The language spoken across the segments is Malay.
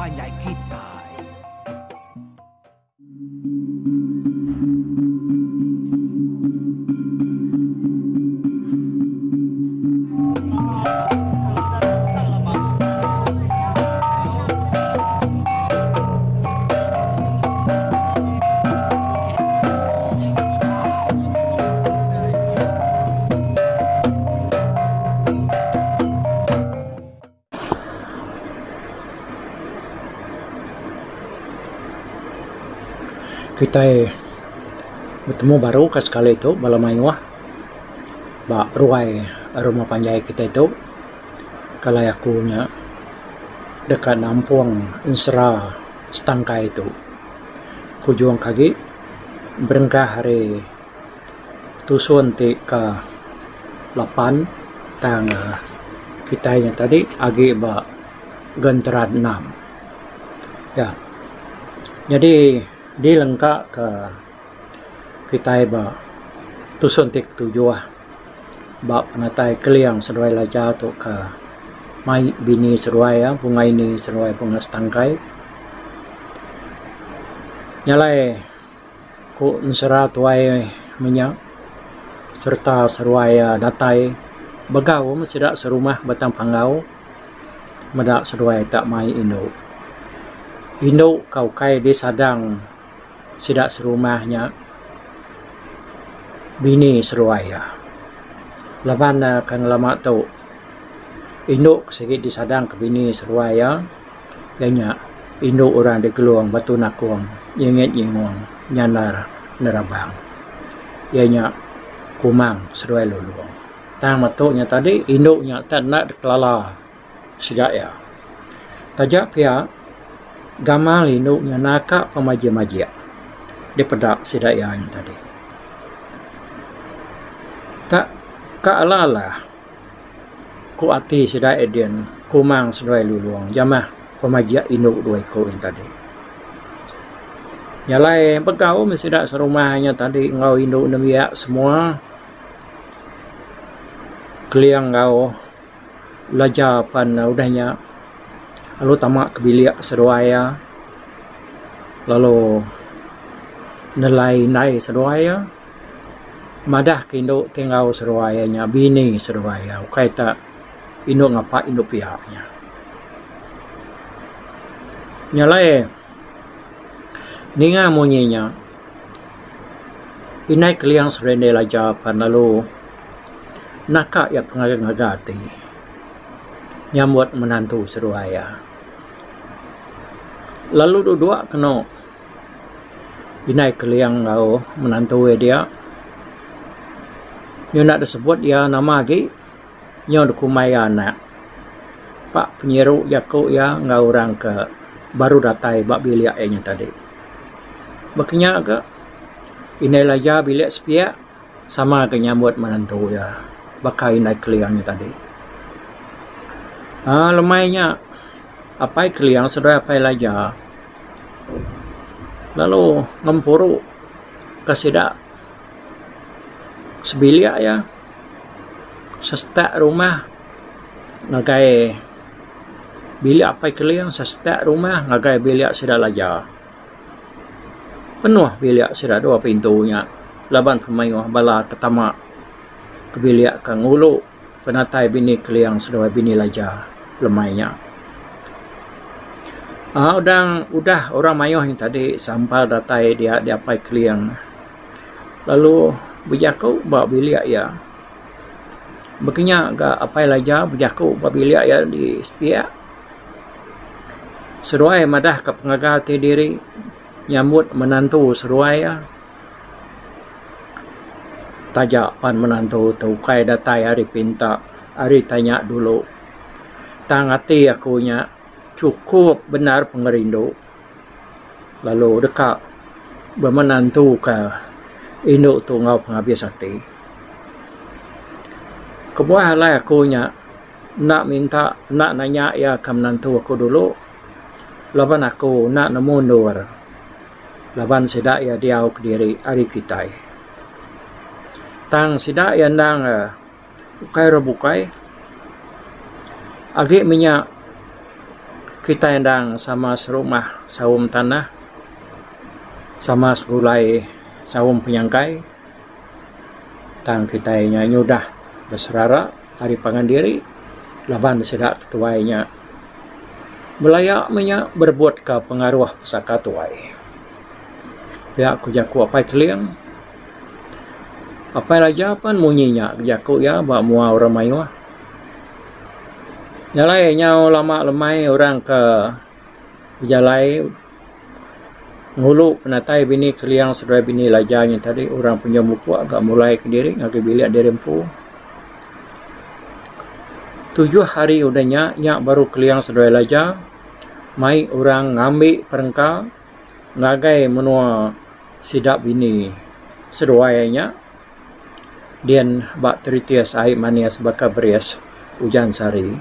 panjai kita. Kita bertemu baru ke sekali itu Balamayuah Bak ruai rumah panjai kita itu kalayakunya dekat Nampung Insra Setangka itu kujuang kaki berengkah hari tusun ti ke 8 tang kita yang tadi agi bak genteran 6 ya, jadi di lengkap ke kita ba tusun tik tujuh ba penatai keliang seruai laja tu ke mai bini seruai ya bunga ini seruai bunga setangkai nyalai ku nsera tuai minyak serta seruai datai bagau mesidak serumah batang panggau medak seruai tak mai Indo kau kai di sadang sidak serumahnya bini seruaya laban kang lama tu induk sikit disadang ke bini seruaya yanya induk orang di geluang batu nakuang yenget yenguang nyanar nerabang yanya kumang seruai luluang tang matuknya tadi induknya tak nak kelala sidak ya tajak pihak gamal induknya nakak pemajia-majia di pedak sidaya yang tadi tak kaalala ku ati sidaya edian kumang sedai luluang jamah pemajia induk dua ko yang tadi nyalai begau mesidak serumahnya tadi ngau induk nemiak semua keliang ngau laja pan udahnya lalu tamak kebiliak seruaya lalu nelai nai seruaya madah kindo tinggal seruayanya bini seruaya kaita indo ngapa indo pihaknya nyalai ninga monyinya inai keliang serende laja lalu nakak ya pengagati nyambut menantu seruaya lalu dua kena inai keliang kau menantu dia nyo nak disebut ya nama lagi nyo dukumai anak pak penyeru yaku ya ngau orang ke baru datai bak bilik nya tadi baknya ke inai laja bilik sepiak sama ke nyambut menantu ya bakai inai keliangnya tadi lemainya apa keliang sudah apa laja lalu ngempuru kesidak sebilia ya sestak rumah ngagai bilik apa keliang sestak rumah ngagai bilik sidak laja penuh bilik sidak dua pintunya laban pemayu bala ketama ke bilik kang ulu penatai bini keliang sedua bini laja lemainya udah orang mayuh yang tadi sampal datai dia apa keliang lalu berjaku bawa bilik ya begini ga apa laja berjaku bawa bilik ya di sepiak seruai madah ke pengagati diri nyambut menantu seruai ya tajak pan menantu tukai datai hari pinta hari tanya dulu tangati akunya cukup benar pengerindu lalu dekat bermenantu ke induk tu ngau penghabis hati kebuah lah akunya nak minta nak nanya ya ke menantu aku dulu laban aku nak nemu nur laban sidak ya dia ke diri hari kita tang sidak ya nang bukai rebukai agak minyak kita endang sama serumah sawum tanah, sama segulai sawum penyangkai, tang kita nyudah berserara dari pangandiri, laban sedak ketuainya belayak menya berbuat ke pengaruh pusaka tuai. Pihak kujaku apa keliang, apa raja pan munyinya kujaku ya bak mua orang mayuah. Nyalai nyau lama lemai orang ke berjalai ngulu penatai bini keliang sedai bini lajanya tadi orang punya buku agak mulai ke diri ngagi bilik dirempu. 7 hari udahnya nyak baru keliang sedai laja mai orang ngambil perengka ngagai menua sidak bini seduainya dian bak teritias air manias bakal berias hujan sari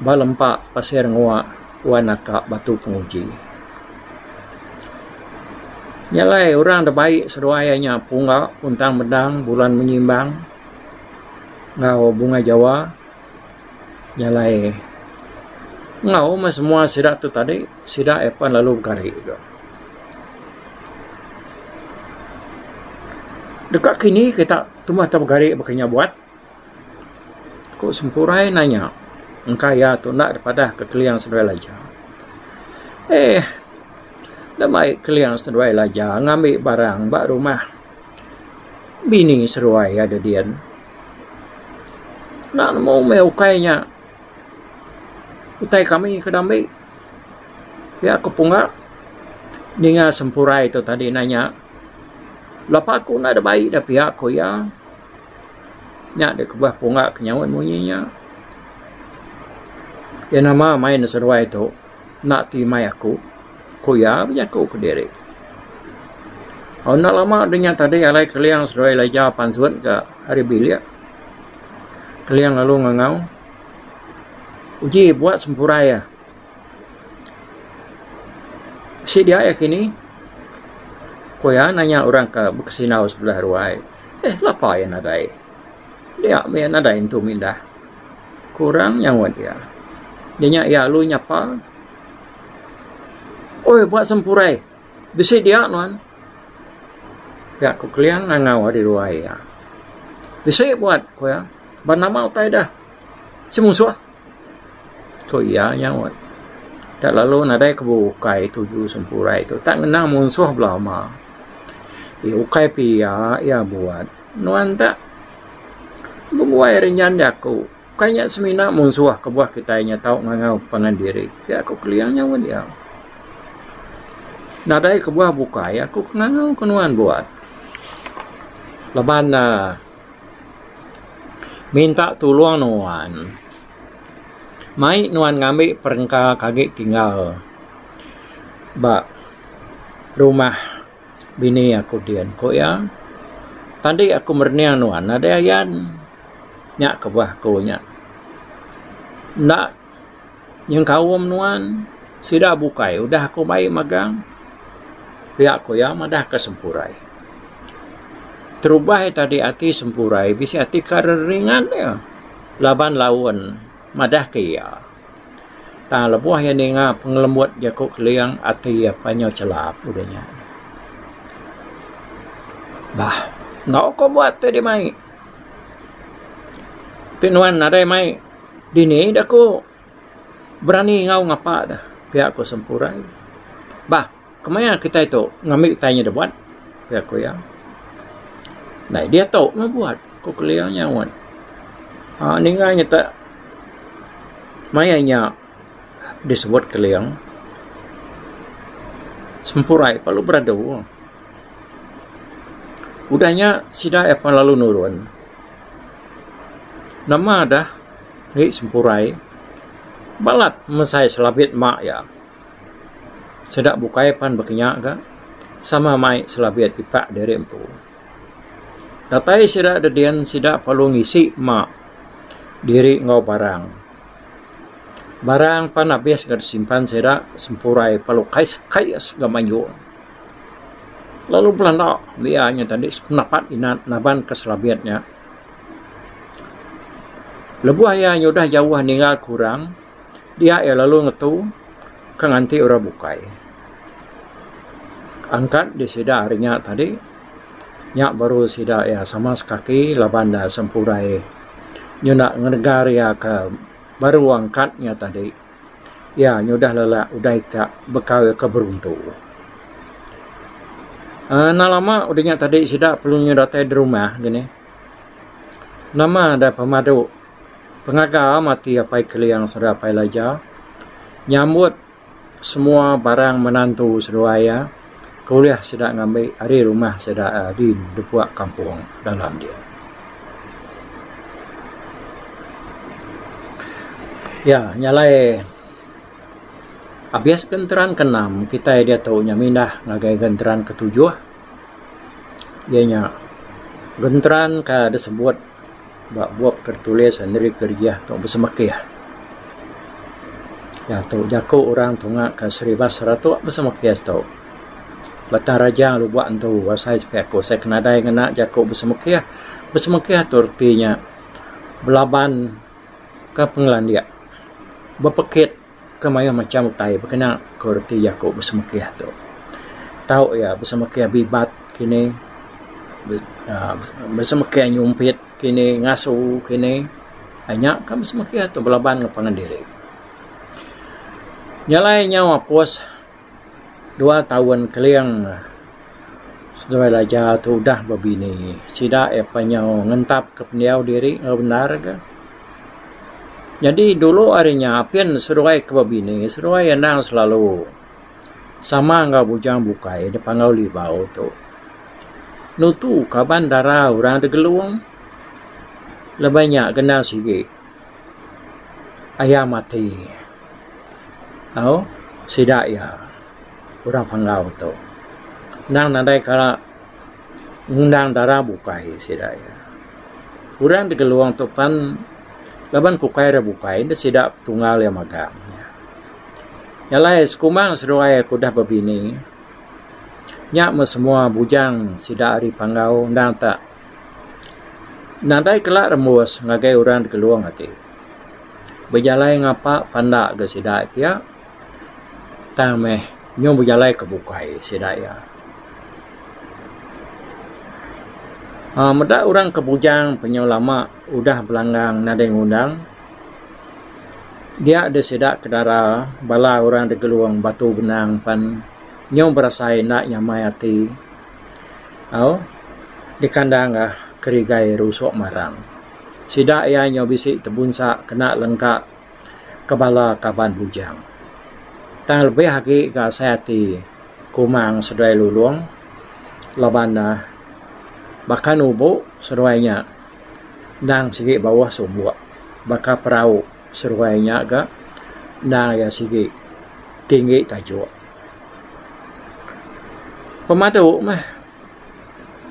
balempak pasir ngua wanaka batu penguji. Nyalai orang dah baik seduayanya punga puntang medang bulan menyimbang ngau bunga Jawa. Nyalai ngau mas semua sidak tu tadi sidak epan lalu berkari juga. Dekat kini kita tumah tak berkari berkenya buat. Kok sempurai nanya engkau ya tu nak daripada ke keliang sedai laja. Dah baik keliang sedai laja ngambil barang bak rumah. Bini seruai ada dian. Nak mau meukainya. Utai kami kedambi. Ya kepunga. Dengar sempurai itu tadi nanya. Lapa aku nak ada baik dah pihak aku ya. Nyak dia kebah punga kenyawan munyinya. Ya nama main seruai itu nak timai aku kuya punya aku ke diri. Oh nak lama dengan tadi alai keliang seruai laja pansuat ke hari bilik. Keliang lalu ngangau. Uji buat sempurai ya. Si dia ya kini. Kuya nanya orang ke berkesinau sebelah ruai. Lapa yang nadai. Dia yang nadai itu mindah. Kurang nyawa dia. Dia ya lu nyapa. Oi buat sempurai. Bisi dia nuan. Ya aku keliang ngangau di ruai ya. Bisi buat ko ya. Bernama utai dah. Semusuh. Ko ya nyawa. Tak lalu nadai kebukai 7 sempurai itu. Tak kenal musuh belama. Ukai pia ya buat. Nuan tak. Buai renyan aku. Kayaknya semina musuh kebuah kitanya tahu ngangau pangandiri. Ya aku keliangnya pun dia. Nadai kebuah buka ya aku ngangau kenuan buat. Leban minta tolong nuan. Mai nuan ngambil perengka kaget tinggal. Bak rumah bini aku dian kok ya. Tadi aku mernia nuan ada ayan. Nyak kebah ko nyak. Nak yang kawam nuan sida bukai udah aku baik magang. Pihak ko ya madah ke sempurai. Terubah tadi ati sempurai bisa ati kareringan ya. Laban lawan madah ke ya. Ta lebuah yang dengar pengelembut jakuk keliang ati apa nyo celap udahnya. Bah, ngau ko buat tadi mai. Tinuan nadai mai dini dah ko berani ngau ngapa dah pihak ko sempurai. Bah, kemana kita itu ngambil tanya dah buat pihak ko ya. Nah dia tahu mau buat ko keliangnya wan. Ninganya tak mayanya disebut keliang sempurai perlu berada. Udahnya sida apa lalu nurun. Nama dah ngi sempurai balat mesai selabit mak ya. Sedak bukai pan berkenyak kan sama mai selabit ipak dari empu. Datai sidak dedian sidak perlu ngisi mak diri ngau barang. Barang pan habis gak disimpan sedak sempurai perlu kais gamanyo. Lalu belanda biarnya tadi sependapat inat naban keselabiatnya. Lebuh yang sudah jauh ninggal kurang dia ya lalu ngetu kang anti ora bukai. Angkat di sida harinya tadi nyak baru sida ya sama sekaki labanda sempurai nyuna ngenegar ya ke baru angkatnya tadi ya nyudah lala udah ika bekal ke beruntu. Nah lama udahnya tadi sida perlu nyudah di rumah gini. Nama ada pemadu pengaga mati apa keliang sudah apa laja nyambut semua barang menantu seruaya kuliah sedang ngambil hari rumah sedang di depuak kampung dalam dia. Ya nyalai abias genteran ke-6 kita dia tahu mindah ngagai genteran ke-7 ianya genteran ka disebut buat tertulis sendiri kerja tu bersemakiyah. Ya tu jaku orang tunga ke 1100 bersemakiyah tu. Batang raja lu buat tu wasai sepeko saya kena dai ngena jaku bersemakiyah. Bersemakiyah tu artinya belaban ke penglandia. Berpekit ke maya macam utai berkena ke arti jaku bersemakiyah tu. Tahu ya bersemakiyah bibat kini bersemakiyah nyumpit kini ngasuh kini hanya kami semakin atau belaban ngepangan diri. Nyalai nyawa puas 2 tahun keliang sudah laja tu dah babini sida apa nyau ngentap ke pendiau diri nggak benar ke. Jadi dulu harinya apian seruai ke babini seruai yang selalu sama nggak bujang bukai depan ngau libau tu. Nutu kaban darah orang degeluang lebihnya kenal sige ayah mati sida ya orang panggau tu nang nadai kala ngundang darah bukai sida ya orang digeluang tu pan laban kukai bukai dia sida tunggal ya magang ya lai sekumang seruai kudah babini nyak semua bujang sida ari panggau ndang tak nadai kelak remus ngagai orang keluang hati. Berjalai ngapa pandak ke sidak dia. Tameh nyom berjalai ke bukai sidak ya. Medak orang kebujang penyau lama udah belanggang nadai ngundang. Dia ada sidak kedara bala orang de keluang batu benang pan nyom berasai nak nyamai hati. Di kandang kerigai rusuk marang. Sida ia nyo bisik tebunsak kena lengkap kepala kaban bujang. Tang lebih haki ka sayati kumang sedai luluang labana bahkan ubo seruainya nang sigi bawah sumbuak baka perahu seruainya ga nang ya sigi tinggi tajuk. Pemadu mah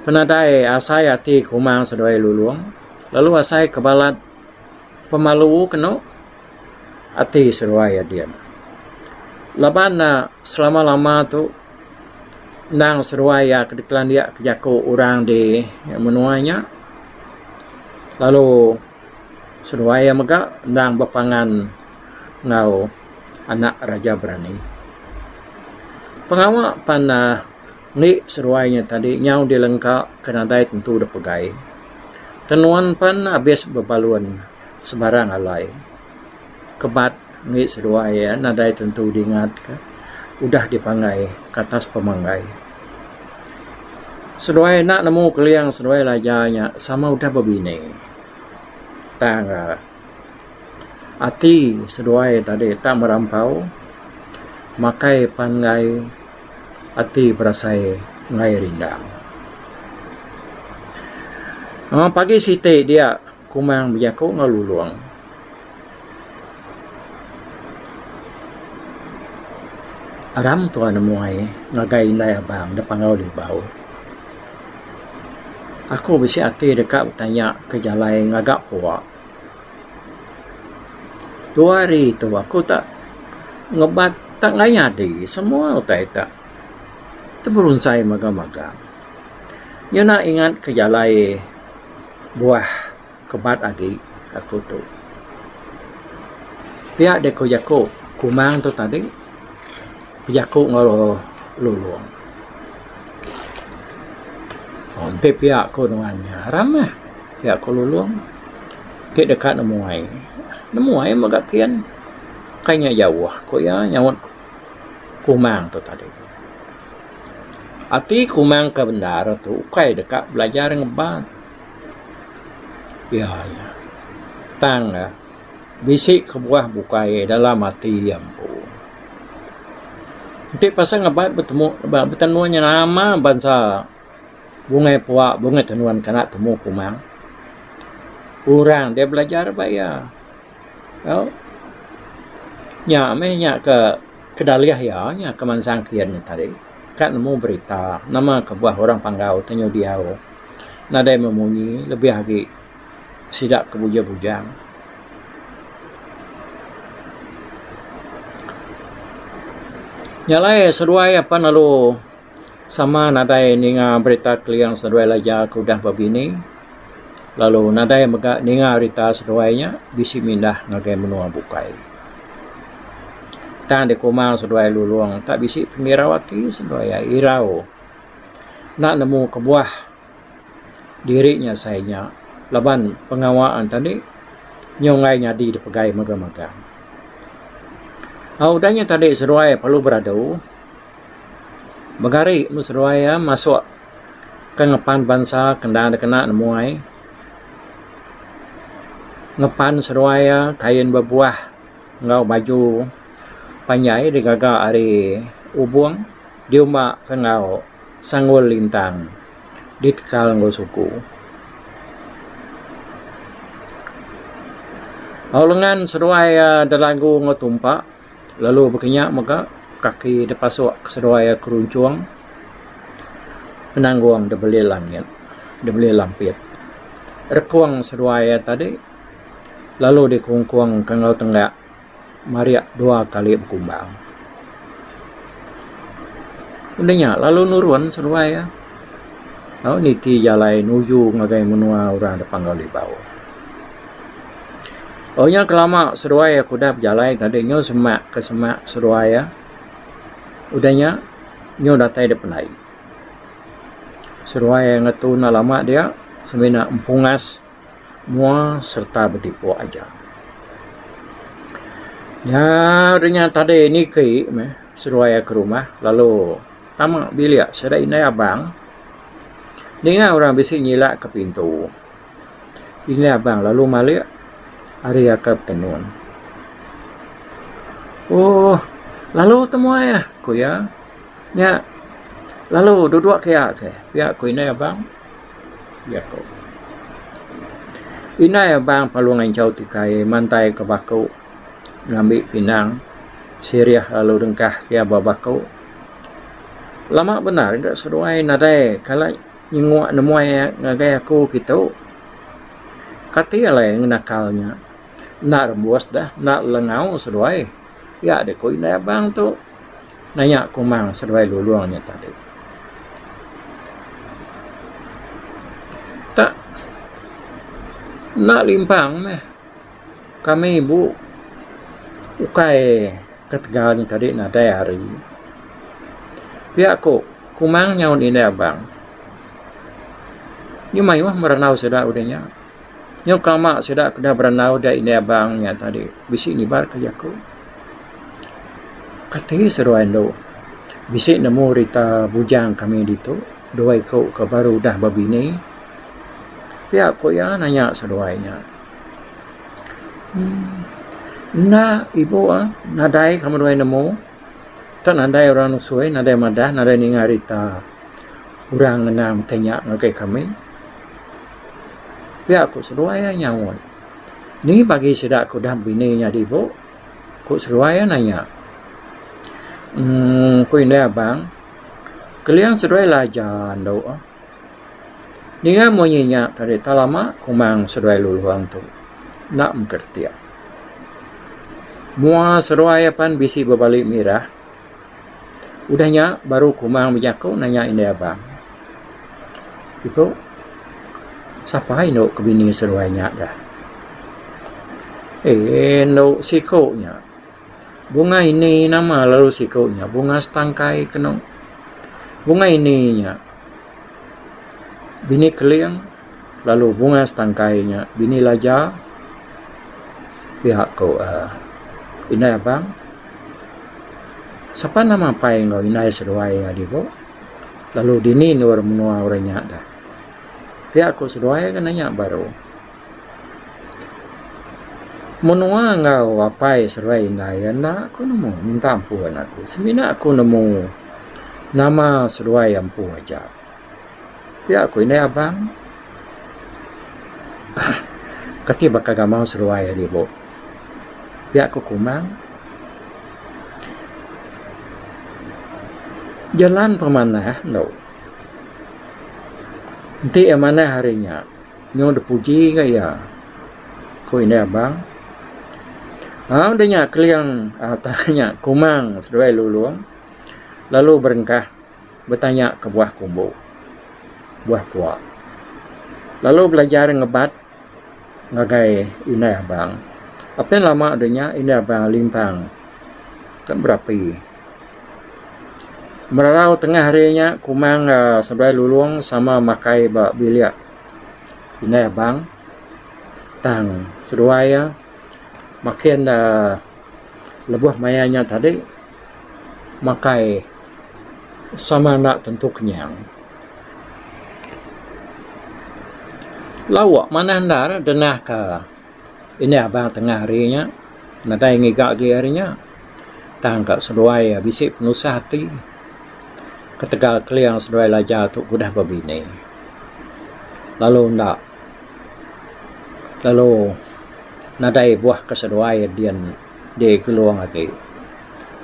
penadai asai hati kumang sedoi luluang lalu asai kebalat pemalu kena hati seruai dia laban selama-lama tu nang seruai ya kedeklan dia kejaku orang di menuanya lalu seruai ya mega nang bepangan ngau anak raja berani pengawak pana ni seruainya tadi nyau dilengkap kena dai tentu dah pegai. Tenuan pan habis berbaluan sebarang alai. Kebat ni seruai ya nadai tentu diingat ke. Udah dipangai ke atas pemanggai. Seruai nak nemu keliang seruai lajanya sama udah berbini. Tangga hati seruai tadi tak merampau makai pangai hati berasai ngai rindang. Pagi siti dia kumang bijaku ngaluluang. Aram tuan muai ngagai indai abang depan ngau libau. Aku bisi hati dekat bertanya ke jalai ngagak puak. 2 hari tu aku tak ngebat tak ngayadi semua utai tak. Terberunsai maga-maga. Dia nak ingat ke jalai buah kebat lagi aku tu. pihak deko jako kumang tu tadi jako ngalo luluang. Onte pihak ko nuannya ramah pihak ko luluang ke dekat nemuai magakian kayaknya jauh ko ya nyawat kumang tu tadi. Ati kumang ke bendara tu ukai dekat belajar ngebat. Ya. Tang bisik ke buah bukai dalam hati ampu. Nanti pasal ngebat bertemuannya nama bangsa bunga puak bunga tenuan kena temu kumang. Orang dia belajar bayar. Oh. Nya ke kedaliah ya nya ke mansangkian tadi. Kan nemu berita nama ke buah orang panggau tanya dia. Nadai memunyi lebih lagi sidak kebuja-bujang. Nyalai seduai apa lalu sama nadai ninga berita kalian seduai lajar kudah babini. Lalu nadai megak ninga berita seduainya bisi mindah ngagai menua bukai. Tang de kumang seduai luluang tak bisi pengirawati seduai irau. Nak nemu kebuah dirinya sayanya laban pengawaan tadi nyongai nyadi dipegai maga-maga. Audanya tadi seruai perlu beradu. Bagari seruai masuk ke ngepan bangsa kendang kena nemuai. Ngepan seruai kain berbuah ngau baju panjai digaga ari ubuang diumak ke ngau sanggul lintang ditkal ngau suku. Lengan seruai dalagu ngotumpak lalu berkenyak maka kaki dipasuk ke seruai keruncuang penangguang dibeli langit dibeli lampit rekuang seruai tadi lalu dikungkuang ke ngau tenggak mariak 2 kali berkumbang udahnya lalu nurun seruai niti jalai nuju ngagai menua orang depan kali bawah. Ohnya kelama seruai aku dah berjalan tadi nyo semak ke semak seruai udahnya nyo datai depanai seruai ngetu na lama dia semena empungas mua serta betipu aja ya udahnya tadi ni ke seruai ke rumah lalu tamak bilik sedai nai abang dengar orang bisik nyilak ke pintu ini abang lalu malik hari akab tenun. Oh, lalu temu ayah ku ya. Nya. Lalu duduk kaya ke. Ya ku ini abang. Ya ku. Ini abang palungan jauh tikai mantai ke baku. Ngambil pinang. Siriah lalu dengkah kaya babaku. Lama benar enggak seruai nadai kalau nyenguk nemu ayah ngagai aku gitu. Katilah yang nakalnya. Nak rembuas dah, nak lengau seduai. Ya, ada koi na abang tu. Nanya kumang seduai luluangnya tadi. Tak. Nak limpang meh. Kami ibu ukai ketegalnya tadi nadai hari. Pihak ko kumang nyaun ini abang. Ni mayuah merenau sudah udahnya. Yang kama sudah kena berenau dah ini abangnya tadi. Bisik ni bar kerja ku. Katanya seruan do. Bisik nemu rita bujang kami itu. Dua ikut ke baru dah babini. Pihak ko ya nanya seruainya. Nah ibu nadai kamu dua nemu. Tak nadai orang nusuai, nadai madah, nadai ninga rita. Orang enam tanya ngakai kami. Ya aku seruai nyawon. Ni bagi sudah aku dah bininya di bu. Aku seruai nanya. Ku ini abang. Kalian seruai lajan do. Dia mau nyinya tadi tak lama kumang seruai luluang tu. Nak mengerti. Mua seruai pan bisi berbalik mirah. Udahnya baru kumang berjaku nanya ini abang. Ibu. Siapa ini kebini seruainya dah. No sikonya. Bunga ini nama lalu sikonya. Bunga setangkai kena. Bunga ininya. Bini keliang. Lalu bunga setangkainya. Bini laja. Pihak ko. Inay abang. Siapa nama apa yang kau inay seduai adibo? Lalu dini nur menua orangnya dah. Pihak ko seduai kan nanya baru. Menua ngau apa seruai indaya nak aku nemu minta ampuan aku. Semina aku nemu nama seruai ampu aja. Ya aku ini abang. Ketiba kagak mau seruai dia bo. Ya aku kumang. Jalan pemanah no. Nanti mana harinya? Nyo dipuji gaya. Ko ini abang. Udahnya keliang tanya kumang seruai luluang. Lalu berengkah bertanya ke buah kumbu. Buah puak. Lalu belajar ngebat ngagai inai abang. Apa yang lama adanya inai abang limpang. Kan berapi. Merarau tengah harinya kumang seruai luluang sama makai bak biliak. Inai abang. Tang seruai makin lebuh mayanya tadi makai sama nak tentu kenyang. Lawak mana anda denah ke ini abang tengah harinya nadai ngigak di harinya tangkap seduai bisik penusah hati ketegal keliang seduai lajar tu kudah babini lalu ndak lalu nadai buah keseduai dian de keluang lagi.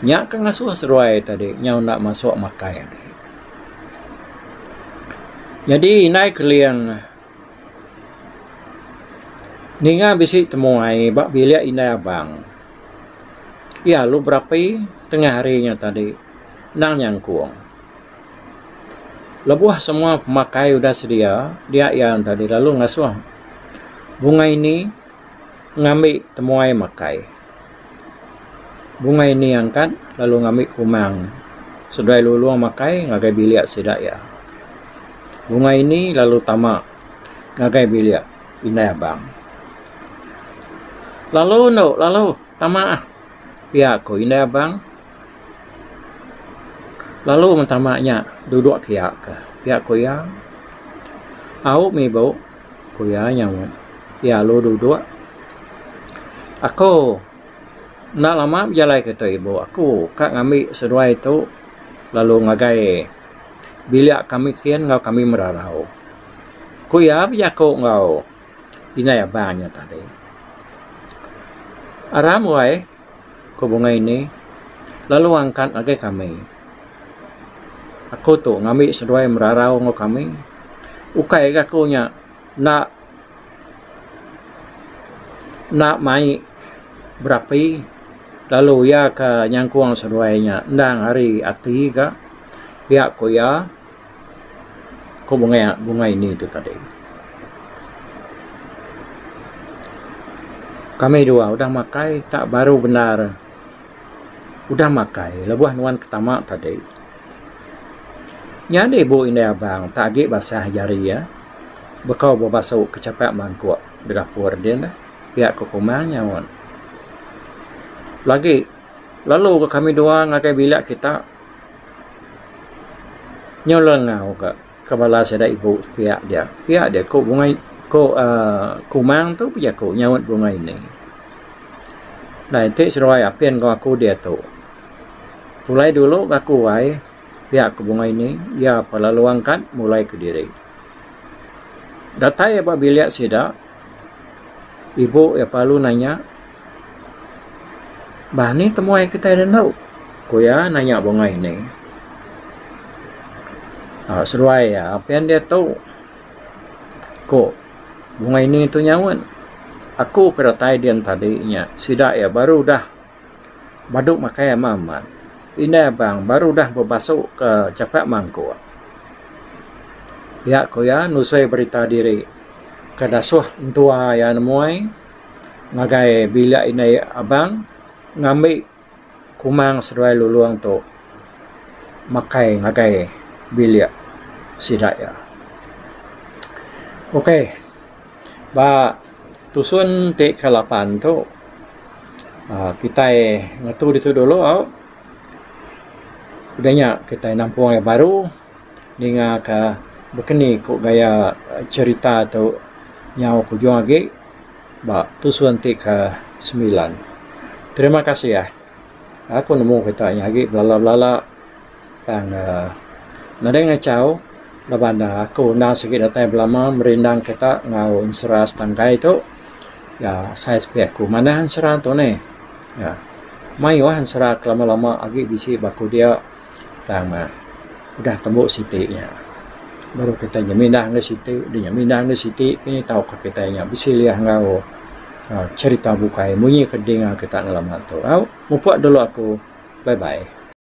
Nyak kan ngasuh seruai tadi, nyau nak masuk makai lagi. Jadi naik keliang ninga bisi temuai bak bilik inai abang. Ya lu berapi tengah harinya tadi nang nyangkuang. Lebuh semua pemakai udah sedia, dia yang tadi lalu ngasuh bunga ini ngambil temuai makai. Bunga ini angkat lalu ngambil kumang. Sudah luluang makai ngagai biliak sedak ya. Bunga ini lalu tamak ngagai biliak inai abang. Lalu tamak pihak ko inai abang. Lalu mentamaknya duduk pihak ke pihak ko ya. Au mi bau ko ya yang ya lu duduk. Aku nak lama berjalan kata ibu aku kak ngambil seruai itu lalu ngagai biliak kami kian ngau kami merarau. Ku ya biako ngau inai abangnya tadi. Aram wai ko bunga ini lalu angkat ngagai kami. Aku tu ngambil seruai merarau ngau kami. Ukai kakunya nak mai berapi lalu ya ke nyangkuang seruainya ndang hari ati ka pihak ko ya ko bunga ini itu tadi kami dua udah makai tak baru benar udah makai lebuh nuan ketama tadi nyade ibu inai abang tagi basah jari ya bekau babasau kecapak mangkuk di dapur dia dah pihak ko kumang nyawan lagi lalu ke kami dua ngakai bilak kita nyolengau ke kepala saya ibu pihak dia ko bunga ko kumang tu pihak ko nyawat bunga ini nah itu seruai apian ko aku dia tu mulai dulu aku wai pihak ko bunga ini ya pala luangkan mulai ke diri datai apa bilak sida ibu ya palu nanya bah ni temuai kita ada tahu ko ya nanya bunga ini seruai ya apa yang dia tahu ko bunga ini itu nyawan aku keratai dia tadinya sidak ya baru dah baduk makai mamat ini bang baru dah berbasuk ke capak mangko ya ko ya nusai berita diri kadasuh tua ya nemuai ngagai bila inai abang ngambil kumang seruai luluang tu makai ngagai bila sidaya. Okey. Ba tusun te kalapan tu kita ngatu itu dulu udahnya kita nampung yang baru dengan ke begini kok gaya cerita tu yang aku jual lagi ba tusun te ke 9. Terima kasih ya. Aku nemu kita lagi blala tang nada ngacau labanda aku na sikit datang belama merindang kita ngau inseras tangkai itu ya saya spek ku mana hansara tu ne ya mai wah hansara lama-lama agi bisi baku dia tang udah tembuk sitiknya baru kita nyamindah ke situ dia nyamindah ke sitik ini tahu ke kita nya bisi liah ngau cerita bukai munyi kedinga kita ngalaman tu mupuak dulu aku bye bye.